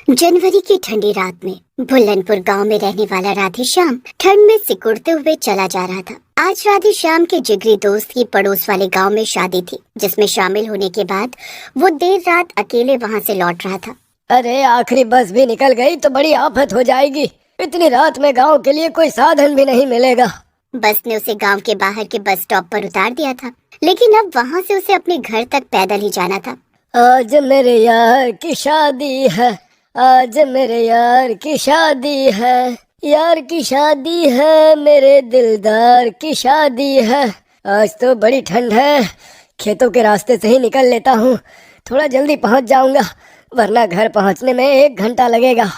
जनवरी की ठंडी रात में भुल्लनपुर गांव में रहने वाला राधेश्याम ठंड में सिकुड़ते हुए चला जा रहा था। आज राधेश्याम के जिगरी दोस्त की पड़ोस वाले गांव में शादी थी, जिसमें शामिल होने के बाद वो देर रात अकेले वहां से लौट रहा था। अरे आखिरी बस भी निकल गई तो बड़ी आफत हो जाएगी। इतनी रात में गांव के लिए कोई साधन भी नहीं मिलेगा। बस ने उसे गांव के बाहर के बस स्टॉप पर उतार दिया था, लेकिन अब वहां से उसे अपने घर तक पैदल ही जाना था। आज मेरे यार की शादी है, आज मेरे यार की शादी है, यार की शादी है, मेरे दिलदार की शादी है। आज तो बड़ी ठंड है, खेतों के रास्ते से ही निकल लेता हूँ। थोड़ा जल्दी पहुँच जाऊंगा, वरना घर पहुँचने में 1 घंटा लगेगा।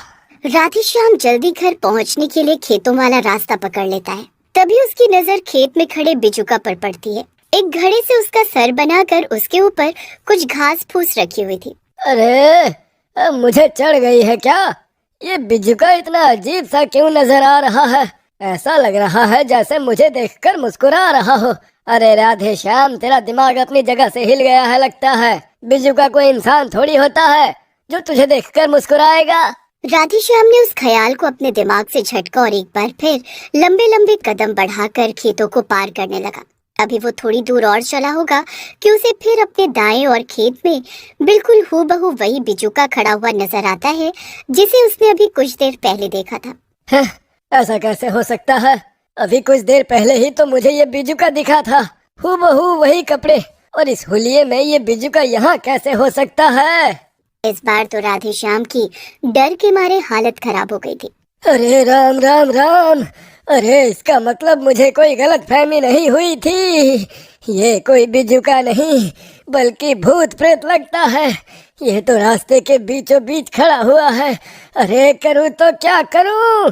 राधेश्याम जल्दी घर पहुंचने के लिए खेतों वाला रास्ता पकड़ लेता है। तभी उसकी नजर खेत में खड़े बिजुका पर पड़ती है। एक घड़े से उसका सर बनाकर उसके ऊपर कुछ घास फूस रखी हुई थी। अरे अब मुझे चढ़ गई है क्या? ये बिजुका इतना अजीब सा क्यों नजर आ रहा है? ऐसा लग रहा है जैसे मुझे देखकर मुस्कुरा रहा हो। अरे राधे श्याम, तेरा दिमाग अपनी जगह से हिल गया है लगता है। बिजुका कोई इंसान थोड़ी होता है जो तुझे देखकर मुस्कुराएगा। राधेश्याम ने उस ख्याल को अपने दिमाग से झटका और एक बार फिर लंबे लंबे कदम बढ़ाकर खेतों को पार करने लगा। अभी वो थोड़ी दूर और चला होगा कि उसे फिर अपने दाएं और खेत में बिल्कुल हूबहू वही बिजुका खड़ा हुआ नजर आता है, जिसे उसने अभी कुछ देर पहले देखा था। ऐसा कैसे हो सकता है? अभी कुछ देर पहले ही तो मुझे ये बिजुका दिखा था, हूबहू वही कपड़े, और इस हुलिये में ये बिजुका यहाँ कैसे हो सकता है? इस बार तो राधेश्याम की डर के मारे हालत खराब हो गई थी। अरे राम राम राम, अरे इसका मतलब मुझे कोई गलत फहमी नहीं हुई थी। ये कोई बिजुका नहीं बल्कि भूत प्रेत लगता है। ये तो रास्ते के बीचों बीच खड़ा हुआ है। अरे करूँ तो क्या करूँ?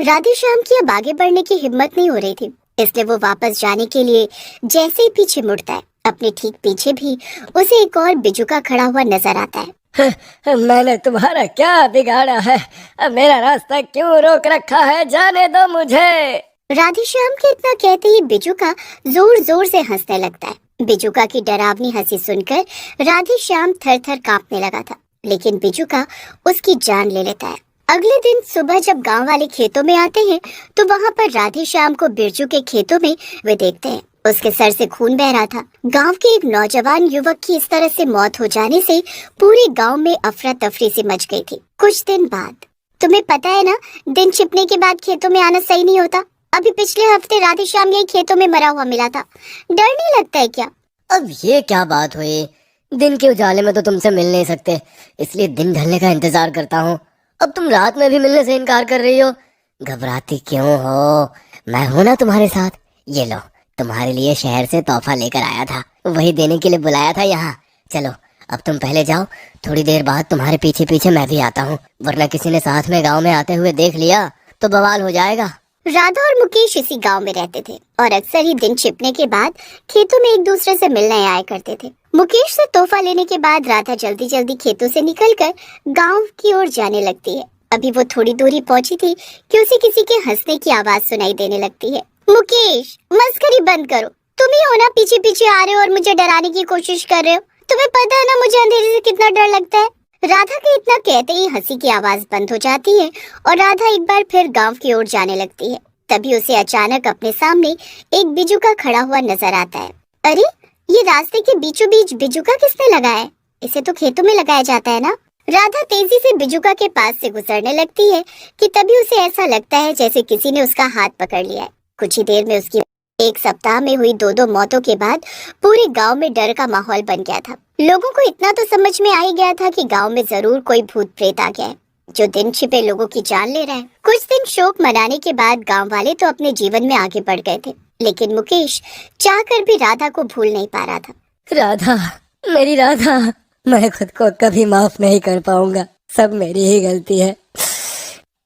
राधेश्याम की अब आगे बढ़ने की हिम्मत नहीं हो रही थी, इसलिए वो वापस जाने के लिए जैसे ही पीछे मुड़ता है, अपने ठीक पीछे भी उसे एक और बिजुका खड़ा हुआ नजर आता है। मैंने तुम्हारा क्या बिगाड़ा है? अब मेरा रास्ता क्यों रोक रखा है? जाने दो मुझे। राधेश्याम के इतना कहते ही बिजुका जोर जोर से हंसने लगता है। बिजुका की डरावनी हंसी सुनकर राधेश्याम थर थर कांपने लगा था, लेकिन बिजुका उसकी जान ले लेता है। अगले दिन सुबह जब गांव वाले खेतों में आते हैं, तो वहां पर राधेश्याम को बिरजू के खेतों में वे देखते हैं। उसके सर से खून बह रहा था। गांव के एक नौजवान युवक की इस तरह से मौत हो जाने से पूरे गांव में अफरा तफरी सी मच गई थी। कुछ दिन बाद, तुम्हें पता है ना, दिन छिपने के बाद खेतों में आना सही नहीं होता। अभी पिछले हफ्ते राधेश्याम यही खेतों में मरा हुआ मिला था। डर नहीं लगता है क्या? अब ये क्या बात हुई? दिन के उजाले में तो तुमसे मिल नहीं सकते, इसलिए दिन ढलने का इंतजार करता हूँ। अब तुम रात में भी मिलने से इनकार कर रही हो। घबराती क्यों हो? मैं हूं ना तुम्हारे साथ। ये लो, तुम्हारे लिए शहर से तोहफा लेकर आया था, वही देने के लिए बुलाया था यहाँ। चलो अब तुम पहले जाओ, थोड़ी देर बाद तुम्हारे पीछे पीछे मैं भी आता हूँ, वरना किसी ने साथ में गांव में आते हुए देख लिया तो बवाल हो जाएगा। राधा और मुकेश इसी गांव में रहते थे और अक्सर ही दिन छिपने के बाद खेतों में एक दूसरे से मिलने आया करते थे। मुकेश से तोहफा लेने के बाद राधा जल्दी जल्दी खेतों से निकलकर गांव की ओर जाने लगती है। अभी वो थोड़ी दूरी पहुंची थी कि उसे किसी के हंसने की आवाज सुनाई देने लगती है। मुकेश, मस्करी बंद करो। तुम ही हो ना पीछे पीछे आ रहे हो और मुझे डराने की कोशिश कर रहे हो? तुम्हें पता है ना मुझे अंधेरे से कितना डर लगता है। राधा के इतना कहते ही हंसी की आवाज बंद हो जाती है और राधा एक बार फिर गांव की ओर जाने लगती है। तभी उसे अचानक अपने सामने एक बिजुका खड़ा हुआ नजर आता है। अरे, ये रास्ते के बीचों बीच बिजुका किसने लगाया है? इसे तो खेतों में लगाया जाता है ना। राधा तेजी से बिजुका के पास से गुजरने लगती है कि तभी उसे ऐसा लगता है जैसे किसी ने उसका हाथ पकड़ लिया है। कुछ ही देर में उसकी एक सप्ताह में हुई दो मौतों के बाद पूरे गांव में डर का माहौल बन गया था। लोगों को इतना तो समझ में आ ही गया था कि गांव में जरूर कोई भूत प्रेत आ गया है जो दिन छिपे लोगों की जान ले रहा है। कुछ दिन शोक मनाने के बाद गांव वाले तो अपने जीवन में आगे बढ़ गए थे, लेकिन मुकेश चाहकर भी राधा को भूल नहीं पा रहा था। राधा, मेरी राधा, मैं खुद को कभी माफ नहीं कर पाऊंगा। सब मेरी ही गलती है।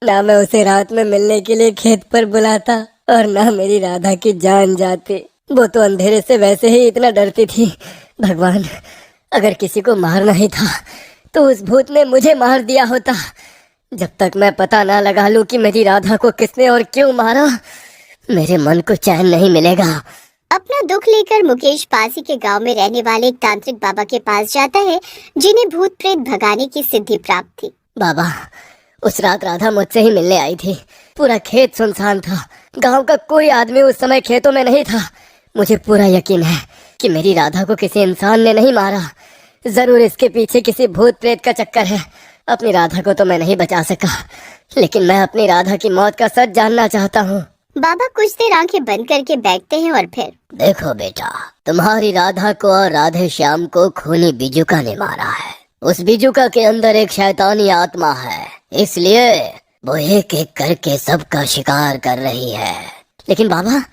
ना मैं उसे रात में मिलने के लिए खेत पर बुलाता और ना मेरी राधा की जान जाती। वो तो अंधेरे से वैसे ही इतना डरती थी। भगवान, अगर किसी को मारना ही था तो उस भूत ने मुझे मार दिया होता। जब तक मैं पता ना लगा लूं कि मेरी राधा को किसने और क्यों मारा, मेरे मन को चैन नहीं मिलेगा। अपना दुख लेकर मुकेश पास ही के गांव में रहने वाले एक तांत्रिक बाबा के पास जाता है, जिन्हें भूत प्रेत भगाने की सिद्धि प्राप्त थी। बाबा, उस रात राधा मुझसे ही मिलने आई थी। पूरा खेत सुनसान था, गांव का कोई आदमी उस समय खेतों में नहीं था। मुझे पूरा यकीन है कि मेरी राधा को किसी इंसान ने नहीं मारा। जरूर इसके पीछे किसी भूत प्रेत का चक्कर है। अपनी राधा को तो मैं नहीं बचा सका, लेकिन मैं अपनी राधा की मौत का सच जानना चाहता हूँ। बाबा कुछ देर आंखें बंद करके बैठते हैं और फिर, देखो बेटा, तुम्हारी राधा को और राधे श्याम को खूनी बिजुका ने मारा है। उस बिजुका के अंदर एक शैतानी आत्मा है, इसलिए वो एक एक करके सबका शिकार कर रही है। लेकिन बाबा,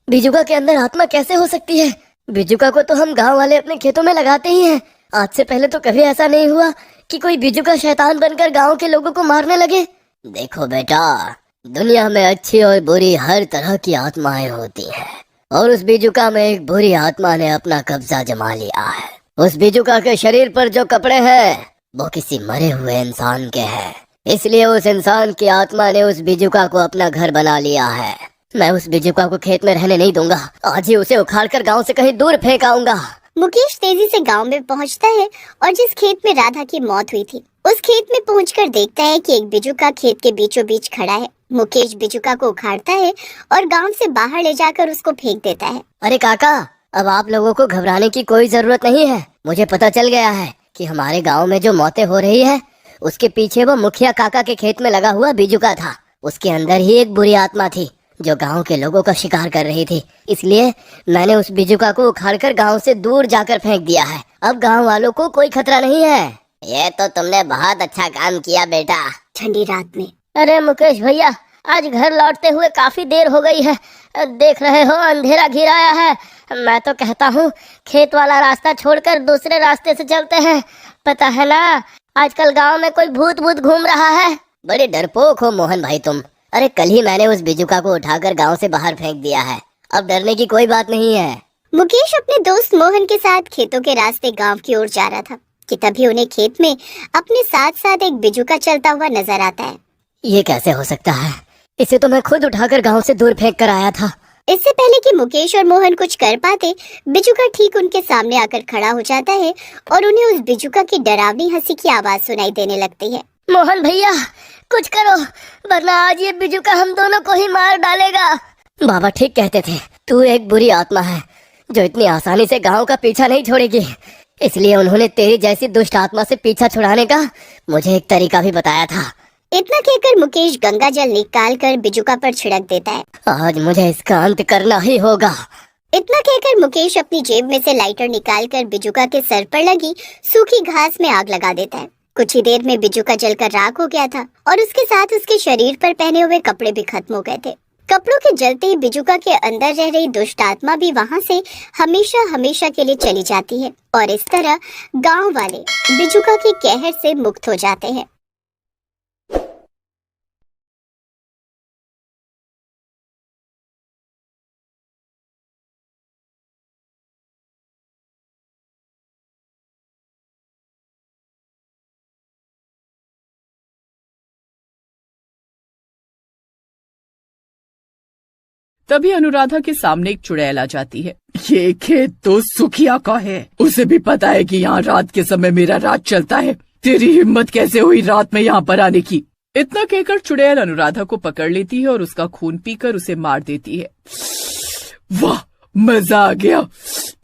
बिजुका के अंदर आत्मा कैसे हो सकती है? बिजुका को तो हम गांव वाले अपने खेतों में लगाते ही हैं। आज से पहले तो कभी ऐसा नहीं हुआ कि कोई बिजुका शैतान बनकर गांव के लोगों को मारने लगे। देखो बेटा, दुनिया में अच्छी और बुरी हर तरह की आत्माएं होती हैं, और उस बिजुका में एक बुरी आत्मा ने अपना कब्जा जमा लिया है। उस बिजुका के शरीर पर जो कपड़े हैं वो किसी मरे हुए इंसान के हैं, इसलिए उस इंसान की आत्मा ने उस बिजुका को अपना घर बना लिया है। मैं उस बिजुका को खेत में रहने नहीं दूंगा। आज ही उसे उखाड़कर गांव से कहीं दूर फेंक आऊंगा। मुकेश तेजी से गांव में पहुंचता है और जिस खेत में राधा की मौत हुई थी उस खेत में पहुंचकर देखता है कि एक बिजुका खेत के बीचों बीच खड़ा है। मुकेश बिजुका को उखाड़ता है और गांव से बाहर ले जाकर उसको फेंक देता है। अरे काका, अब आप लोगों को घबराने की कोई जरूरत नहीं है। मुझे पता चल गया है कि हमारे गांव में जो मौतें हो रही है उसके पीछे वो मुखिया काका के खेत में लगा हुआ बिजुका था। उसके अंदर ही एक बुरी आत्मा थी जो गांव के लोगों का शिकार कर रही थी, इसलिए मैंने उस बिजुका को उखाड़कर गांव से दूर जाकर फेंक दिया है। अब गांव वालों को कोई खतरा नहीं है। ये तो तुमने बहुत अच्छा काम किया बेटा। ठंडी रात में, अरे मुकेश भैया, आज घर लौटते हुए काफी देर हो गई है। देख रहे हो अंधेरा घिर आया है। मैं तो कहता हूँ खेत वाला रास्ता छोड़कर दूसरे रास्ते से चलते हैं। पता है ना, आजकल गांव में कोई भूत भूत घूम रहा है। बड़े डरपोक हो मोहन भाई तुम। अरे कल ही मैंने उस बिजुका को उठाकर गांव से बाहर फेंक दिया है, अब डरने की कोई बात नहीं है। मुकेश अपने दोस्त मोहन के साथ खेतों के रास्ते गांव की ओर जा रहा था कि तभी उन्हें खेत में अपने साथ साथ एक बिजुका चलता हुआ नजर आता है। ये कैसे हो सकता है? इसे तो मैं खुद उठाकर गांव से दूर फेंक कर आया था। इससे पहले कि मुकेश और मोहन कुछ कर पाते, बिजुका ठीक उनके सामने आकर खड़ा हो जाता है और उन्हें उस बिजुका की डरावनी हंसी की आवाज सुनाई देने लगती है। मोहन भैया, कुछ करो, वरना आज ये बिजुका हम दोनों को ही मार डालेगा। बाबा ठीक कहते थे, तू एक बुरी आत्मा है जो इतनी आसानी से गांव का पीछा नहीं छोड़ेगी। इसलिए उन्होंने तेरी जैसी दुष्ट आत्मा से पीछा छुड़ाने का मुझे एक तरीका भी बताया था। इतना कहकर मुकेश गंगा जल निकाल कर बिजुका पर छिड़क देता है। आज मुझे इसका अंत करना ही होगा। इतना कहकर मुकेश अपनी जेब में से लाइटर निकालकर बिजुका के सर पर लगी सूखी घास में आग लगा देता है। कुछ ही देर में बिजुका जलकर राख हो गया था और उसके साथ उसके शरीर पर पहने हुए कपड़े भी खत्म हो गए थे। कपड़ों के जलते ही बिजुका के अंदर रह रही दुष्ट आत्मा भी वहाँ से हमेशा हमेशा के लिए चली जाती है और इस तरह गांव वाले बिजुका के कहर से मुक्त हो जाते हैं। तभी अनुराधा के सामने एक चुड़ैल आ जाती है। ये खेत तो सुखिया का है, उसे भी पता है कि यहाँ रात के समय मेरा राज चलता है। तेरी हिम्मत कैसे हुई रात में यहाँ पर आने की? इतना कहकर चुड़ैल अनुराधा को पकड़ लेती है और उसका खून पीकर उसे मार देती है। वाह, मजा आ गया,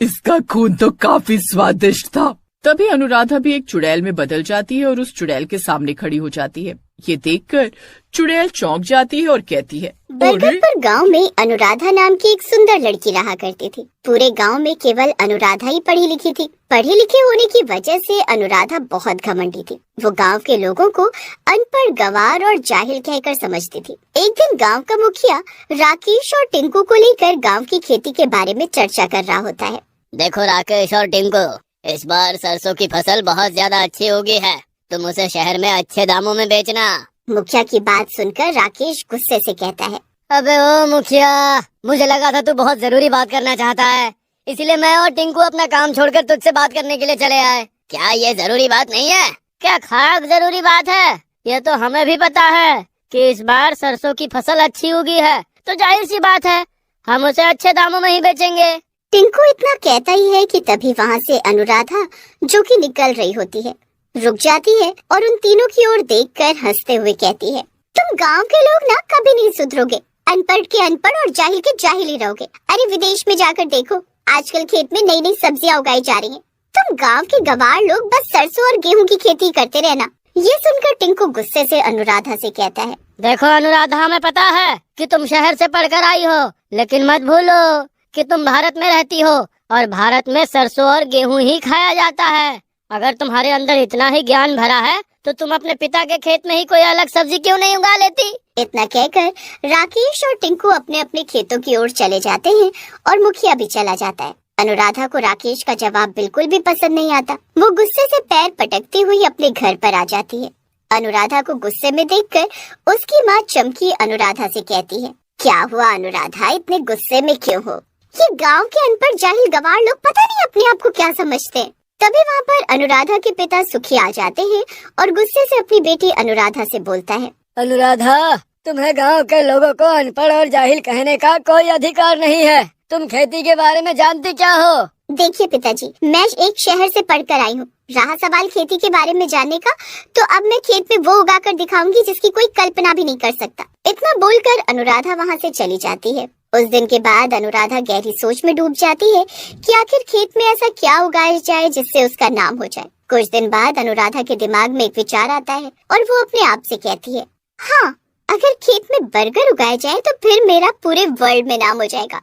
इसका खून तो काफी स्वादिष्ट था। तभी अनुराधा भी एक चुड़ैल में बदल जाती है और उस चुड़ैल के सामने खड़ी हो जाती है। ये देखकर चुड़ैल चौंक जाती है और कहती है, बरगदपुर गांव में अनुराधा नाम की एक सुंदर लड़की रहा करती थी। पूरे गांव में केवल अनुराधा ही पढ़ी लिखी थी। पढ़े लिखे होने की वजह से अनुराधा बहुत घमंडी थी। वो गांव के लोगों को अनपढ़, गंवार और जाहिल कहकर समझती थी। एक दिन गांव का मुखिया राकेश और टिंकू को लेकर गांव की खेती के बारे में चर्चा कर रहा होता है। देखो राकेश और टिंकू, इस बार सरसों की फसल बहुत ज्यादा अच्छी होगी है, तुम उसे शहर में अच्छे दामों में बेचना। मुखिया की बात सुनकर राकेश गुस्से से कहता है, अबे ओ मुखिया, मुझे लगा था तू बहुत जरूरी बात करना चाहता है, इसलिए मैं और टिंकू अपना काम छोड़कर तुझसे बात करने के लिए चले आए। क्या ये जरूरी बात नहीं है? क्या खास जरूरी बात है? ये तो हमें भी पता है कि इस बार सरसों की फसल अच्छी उगी है, तो जाहिर सी बात है हम उसे अच्छे दामों में ही बेचेंगे। टिंकू इतना कहता ही है कि तभी वहाँ से अनुराधा जो कि निकल रही होती है। रुक जाती है और उन तीनों की ओर देखकर हंसते हुए कहती है, तुम गांव के लोग ना कभी नहीं सुधरोगे, अनपढ़ के अनपढ़ और जाहिल के जाहिल ही रहोगे। अरे विदेश में जाकर देखो, आजकल खेत में नई नई सब्जियां उगाई जा रही हैं। तुम गांव के गवार लोग बस सरसों और गेहूं की खेती करते रहना। ये सुनकर टिंकू गुस्से से अनुराधा से कहता है, देखो अनुराधा, हमें पता है कि तुम शहर से पढ़कर आई हो, लेकिन मत भूलो कि तुम भारत में रहती हो और भारत में सरसों और गेहूं ही खाया जाता है। अगर तुम्हारे अंदर इतना ही ज्ञान भरा है तो तुम अपने पिता के खेत में ही कोई अलग सब्जी क्यों नहीं उगा लेती। इतना कहकर राकेश और टिंकू अपने अपने खेतों की ओर चले जाते हैं और मुखिया भी चला जाता है। अनुराधा को राकेश का जवाब बिल्कुल भी पसंद नहीं आता। वो गुस्से से पैर पटकती हुई अपने घर पर आ जाती है। अनुराधा को गुस्से में देखकर उसकी माँ चमकी अनुराधा से कहती है, क्या हुआ अनुराधा, इतने गुस्से में क्यों हो? ये गांव के अनपढ़ जाहिल गवार लोग पता नहीं अपने आप को क्या समझते हैं। तभी वहाँ पर अनुराधा के पिता सुखी आ जाते हैं और गुस्से से अपनी बेटी अनुराधा से बोलता है, अनुराधा, तुम्हें गांव के लोगों को अनपढ़ और जाहिल कहने का कोई अधिकार नहीं है। तुम खेती के बारे में जानती क्या हो? देखिए पिताजी, मैं एक शहर से पढ़कर आई हूँ। रहा सवाल खेती के बारे में जानने का, तो अब मैं खेत में वो उगा कर दिखाऊंगी जिसकी कोई कल्पना भी नहीं कर सकता। इतना बोलकर अनुराधा वहाँ से चली जाती है। उस दिन के बाद अनुराधा गहरी सोच में डूब जाती है कि आखिर खेत में ऐसा क्या उगाया जाए जिससे उसका नाम हो जाए। कुछ दिन बाद अनुराधा के दिमाग में एक विचार आता है और वो अपने आप से कहती है, हाँ, अगर खेत में बर्गर उगाया जाए तो फिर मेरा पूरे वर्ल्ड में नाम हो जाएगा।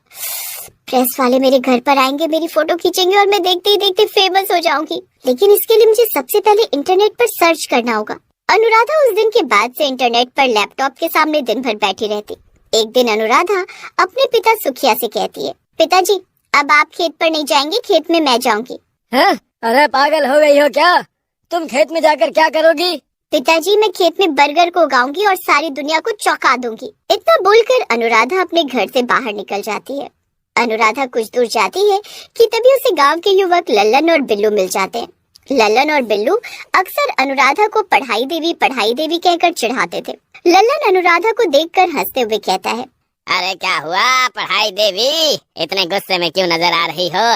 प्रेस वाले मेरे घर पर आएंगे, मेरी फोटो खींचेंगे और मैं देखते ही देखते फेमस हो जाऊंगी। लेकिन इसके लिए मुझे सबसे पहले इंटरनेट पर सर्च करना होगा। अनुराधा उस दिन के बाद से इंटरनेट पर लैपटॉप के सामने दिन भर बैठी रहती। एक दिन अनुराधा अपने पिता सुखिया से कहती है, पिताजी, अब आप खेत पर नहीं जाएंगे, खेत में मैं जाऊंगी। हैं? अरे पागल हो गई हो क्या? तुम खेत में जाकर क्या करोगी? पिताजी, मैं खेत में बर्गर को उगाऊंगी और सारी दुनिया को चौंका दूंगी। इतना बोलकर अनुराधा अपने घर से बाहर निकल जाती है। अनुराधा कुछ दूर जाती है कि तभी उसे गांव के युवक लल्लन और बिल्लू मिल जाते हैं। लल्लन और बिल्लू अक्सर अनुराधा को पढ़ाई देवी कहकर चिढ़ाते थे। लल्लन अनुराधा को देखकर हंसते हुए कहता है, अरे क्या हुआ पढ़ाई देवी, इतने गुस्से में क्यों नजर आ रही हो?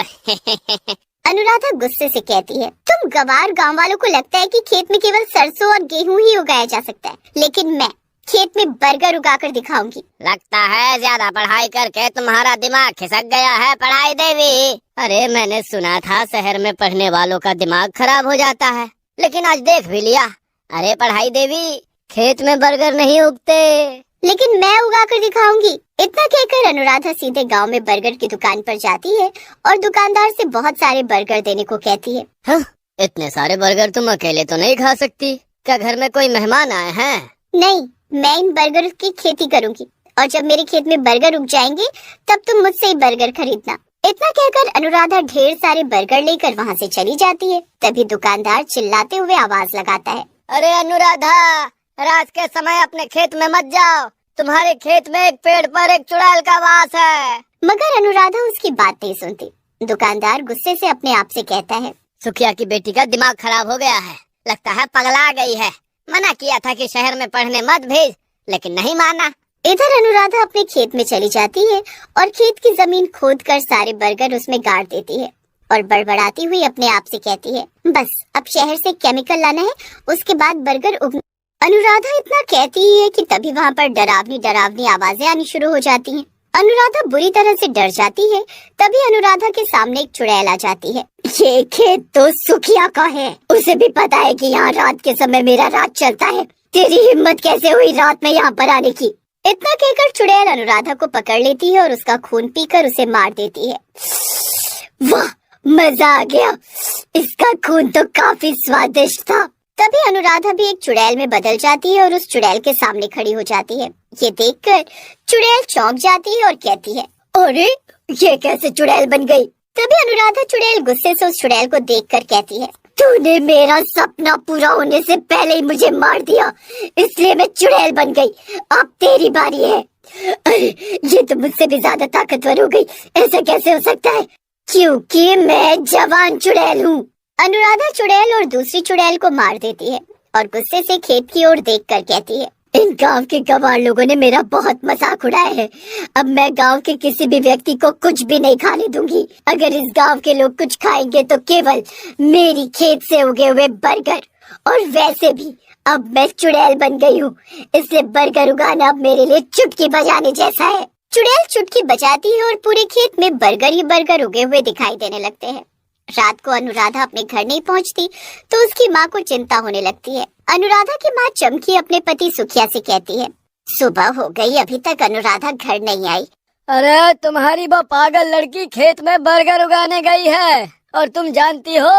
अनुराधा गुस्से से कहती है, तुम गवार गांव वालों को लगता है कि खेत में केवल सरसों और गेहूं ही उगाया जा सकता है, लेकिन मैं खेत में बर्गर उगाकर दिखाऊंगी। लगता है ज्यादा पढ़ाई करके तुम्हारा दिमाग खिसक गया है पढ़ाई देवी। अरे मैंने सुना था शहर में पढ़ने वालों का दिमाग खराब हो जाता है, लेकिन आज देख भी लिया। अरे पढ़ाई देवी, खेत में बर्गर नहीं उगते। लेकिन मैं उगाकर दिखाऊंगी। इतना कहकर अनुराधा सीधे गांव में बर्गर की दुकान पर जाती है और दुकानदार से बहुत सारे बर्गर देने को कहती है। हाँ? इतने सारे बर्गर तुम अकेले तो नहीं खा सकती, क्या घर में कोई मेहमान आए हैं? नहीं, मैं इन बर्गर की खेती करूंगी और जब मेरे खेत में बर्गर उग जाएंगे तब तुम मुझसे ही बर्गर खरीदना। इतना कहकर अनुराधा ढेर सारे बर्गर लेकर वहाँ से चली जाती है। तभी दुकानदार चिल्लाते हुए आवाज लगाता है, अरे अनुराधा, रात के समय अपने खेत में मत जाओ, तुम्हारे खेत में एक पेड़ पर एक चुड़ैल का वास है। मगर अनुराधा उसकी बात नहीं सुनती। दुकानदार गुस्से से अपने आप से कहता है, सुखिया की बेटी का दिमाग खराब हो गया है, लगता है पगला गई है। मना किया था कि शहर में पढ़ने मत भेज, लेकिन नहीं माना। इधर अनुराधा अपने खेत में चली जाती है और खेत की जमीन खोदकर सारे बर्गर उसमें गाड़ देती है और बड़बड़ाती हुई अपने आप से कहती है, बस अब शहर से केमिकल लाना है, उसके बाद बर्गर उग। अनुराधा इतना कहती है कि तभी वहाँ पर डरावनी आवाजें आनी शुरू हो जाती हैं। अनुराधा बुरी तरह से डर जाती है। तभी अनुराधा के सामने एक चुड़ैल आ जाती है। ये खेत तो सुखिया का है, उसे भी पता है कि यहाँ रात के समय मेरा राज चलता है। तेरी हिम्मत कैसे हुई रात में यहाँ पर आने की? इतना कहकर चुड़ैल अनुराधा को पकड़ लेती है और उसका खून पीकर उसे मार देती है। वाह, मजा आ गया, इसका खून तो काफी स्वादिष्ट था। तभी अनुराधा भी एक चुड़ैल में बदल जाती है और उस चुड़ैल के सामने खड़ी हो जाती है। ये देखकर चुड़ैल चौंक जाती है और कहती है, अरे ये कैसे चुड़ैल बन गई? तभी अनुराधा चुड़ैल गुस्से से उस चुड़ैल को देखकर कहती है, तूने मेरा सपना पूरा होने से पहले ही मुझे मार दिया, इसलिए मैं चुड़ैल बन गई। अब तेरी बारी है। अरे ये तो मुझसे भी ज्यादा ताकतवर हो गई, ऐसा कैसे हो सकता है? क्योंकि मैं जवान चुड़ैल हूँ। अनुराधा चुड़ैल और दूसरी चुड़ैल को मार देती है और गुस्से से खेत की ओर देखकर कहती है, इन गांव के गवार लोगों ने मेरा बहुत मजाक उड़ाया है। अब मैं गांव के किसी भी व्यक्ति को कुछ भी नहीं खाने दूंगी। अगर इस गांव के लोग कुछ खाएंगे तो केवल मेरी खेत से उगे हुए बर्गर और वैसे भी अब मैं चुड़ैल बन गई हूँ, इसलिए बर्गर उगाना अब मेरे लिए चुटकी बजाने जैसा है। चुड़ैल चुटकी बजाती है और पूरे खेत में बर्गर ही बर्गर उगे हुए दिखाई देने लगते हैं। रात को अनुराधा अपने घर नहीं पहुंचती तो उसकी माँ को चिंता होने लगती है। अनुराधा की माँ चमकी अपने पति सुखिया से कहती है, सुबह हो गई, अभी तक अनुराधा घर नहीं आई। अरे तुम्हारी वो पागल लड़की खेत में बर्गर उगाने गई है और तुम जानती हो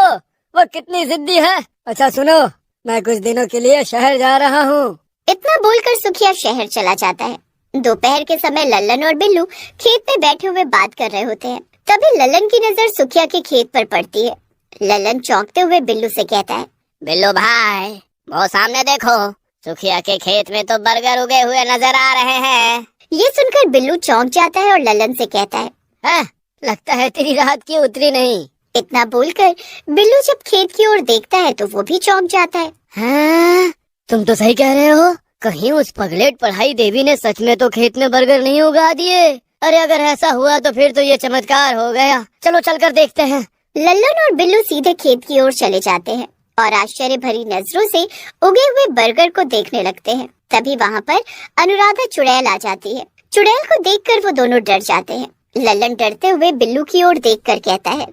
वो कितनी जिद्दी है। अच्छा सुनो, मैं कुछ दिनों के लिए शहर जा रहा हूँ। इतना बोलकर सुखिया शहर चला जाता है। दोपहर के समय लल्लन और बिल्लू खेत में बैठे हुए बात कर रहे होते हैं। तभी लल्लन की नजर सुखिया के खेत पर पड़ती है। लल्लन चौंकते हुए बिल्लू से कहता है, बिल्लू भाई, वो सामने देखो, सुखिया के खेत में तो बर्गर उगे हुए नजर आ रहे हैं। ये सुनकर बिल्लू चौंक जाता है और लल्लन से कहता है, लगता है तेरी रात की उतरी नहीं। इतना बोलकर बिल्लू जब खेत की ओर देखता है तो वो भी चौंक जाता है। हाँ, तुम तो सही कह रहे हो, कहीं उस पगलेट पढ़ाई देवी ने सच में तो खेत में बर्गर नहीं उगा दिए। अरे अगर ऐसा हुआ तो फिर तो ये चमत्कार हो गया। चलो चलकर देखते हैं। लल्लन और बिल्लू सीधे खेत की ओर चले जाते हैं और आश्चर्य भरी नजरों से उगे हुए बर्गर को देखने लगते हैं। तभी वहाँ पर अनुराधा चुड़ैल आ जाती है। चुड़ैल को देखकर वो दोनों डर जाते हैं। लल्लन डरते हुए बिल्लू की ओर देखकर कहता है,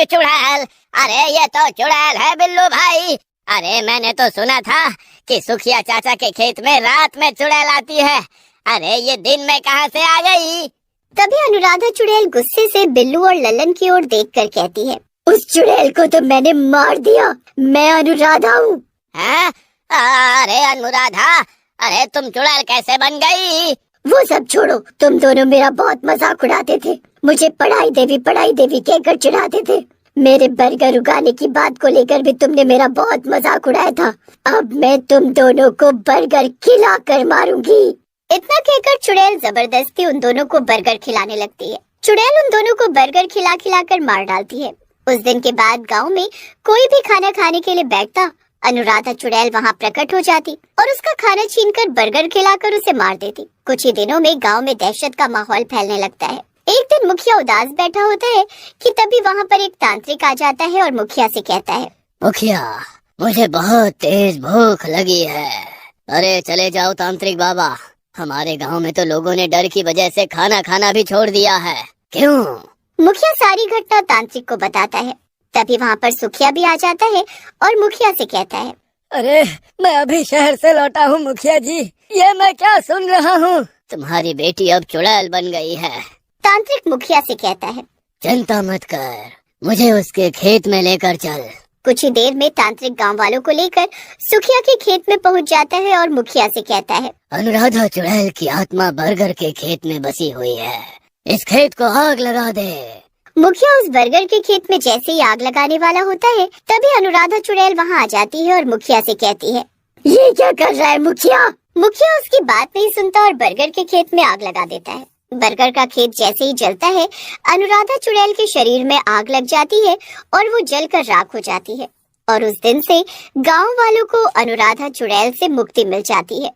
चुड़ैल, अरे ये तो चुड़ैल है बिल्लू भाई। अरे मैंने तो सुना था कि सुखिया चाचा के खेत में रात में चुड़ैल आती है। अरे ये दिन में कहाँ से आ गई? तभी अनुराधा चुड़ैल गुस्से से बिल्लू और लल्लन की ओर देखकर कहती है, उस चुड़ैल को तो मैंने मार दिया, मैं अनुराधा हूँ। अरे अनुराधा, अरे तुम चुड़ैल कैसे बन गई? वो सब छोड़ो, तुम दोनों मेरा बहुत मजाक उड़ाते थे। मुझे पढ़ाई देवी कहकर चिढ़ाते थे। मेरे बर्गर उगाने की बात को लेकर भी तुमने मेरा बहुत मजाक उड़ाया था। अब मैं तुम दोनों को बर्गर खिलाकर मारूंगी। इतना कहकर चुड़ैल जबरदस्ती उन दोनों को बर्गर खिलाने लगती है। चुड़ैल उन दोनों को बर्गर खिला खिलाकर मार डालती है। उस दिन के बाद गांव में कोई भी खाना खाने के लिए बैठता, अनुराधा चुड़ैल वहां प्रकट हो जाती और उसका खाना छीनकर बर्गर खिलाकर उसे मार देती। कुछ ही दिनों में गांव में दहशत का माहौल फैलने लगता है। एक दिन मुखिया उदास बैठा होता है कि तभी वहाँ पर एक तांत्रिक आ जाता है और मुखिया से कहता है, मुखिया, मुझे बहुत तेज भूख लगी है। अरे चले जाओ तांत्रिक बाबा, हमारे गांव में तो लोगों ने डर की वजह से खाना खाना भी छोड़ दिया है। क्यों? मुखिया सारी घटना तांत्रिक को बताता है। तभी वहाँ पर सुखिया भी आ जाता है और मुखिया से कहता है, अरे मैं अभी शहर से लौटा हूँ मुखिया जी, ये मैं क्या सुन रहा हूँ? तुम्हारी बेटी अब चुड़ैल बन गई है। तांत्रिक मुखिया से कहता है, चिंता मत कर, मुझे उसके खेत में लेकर चल। कुछ ही देर में तांत्रिक गांव वालों को लेकर सुखिया के खेत में पहुंच जाता है और मुखिया से कहता है, अनुराधा चुड़ैल की आत्मा बर्गर के खेत में बसी हुई है, इस खेत को आग लगा दे। मुखिया उस बर्गर के खेत में जैसे ही आग लगाने वाला होता है, तभी अनुराधा चुड़ैल वहाँ आ जाती है और मुखिया से कहती है, ये क्या कर रहा है मुखिया? मुखिया उसकी बात नहीं सुनता और बर्गर के खेत में आग लगा देता है। बर्गर का खेत जैसे ही जलता है, अनुराधा चुड़ैल के शरीर में आग लग जाती है और वो जलकर राख हो जाती है। और उस दिन से गांव वालों को अनुराधा चुड़ैल से मुक्ति मिल जाती है।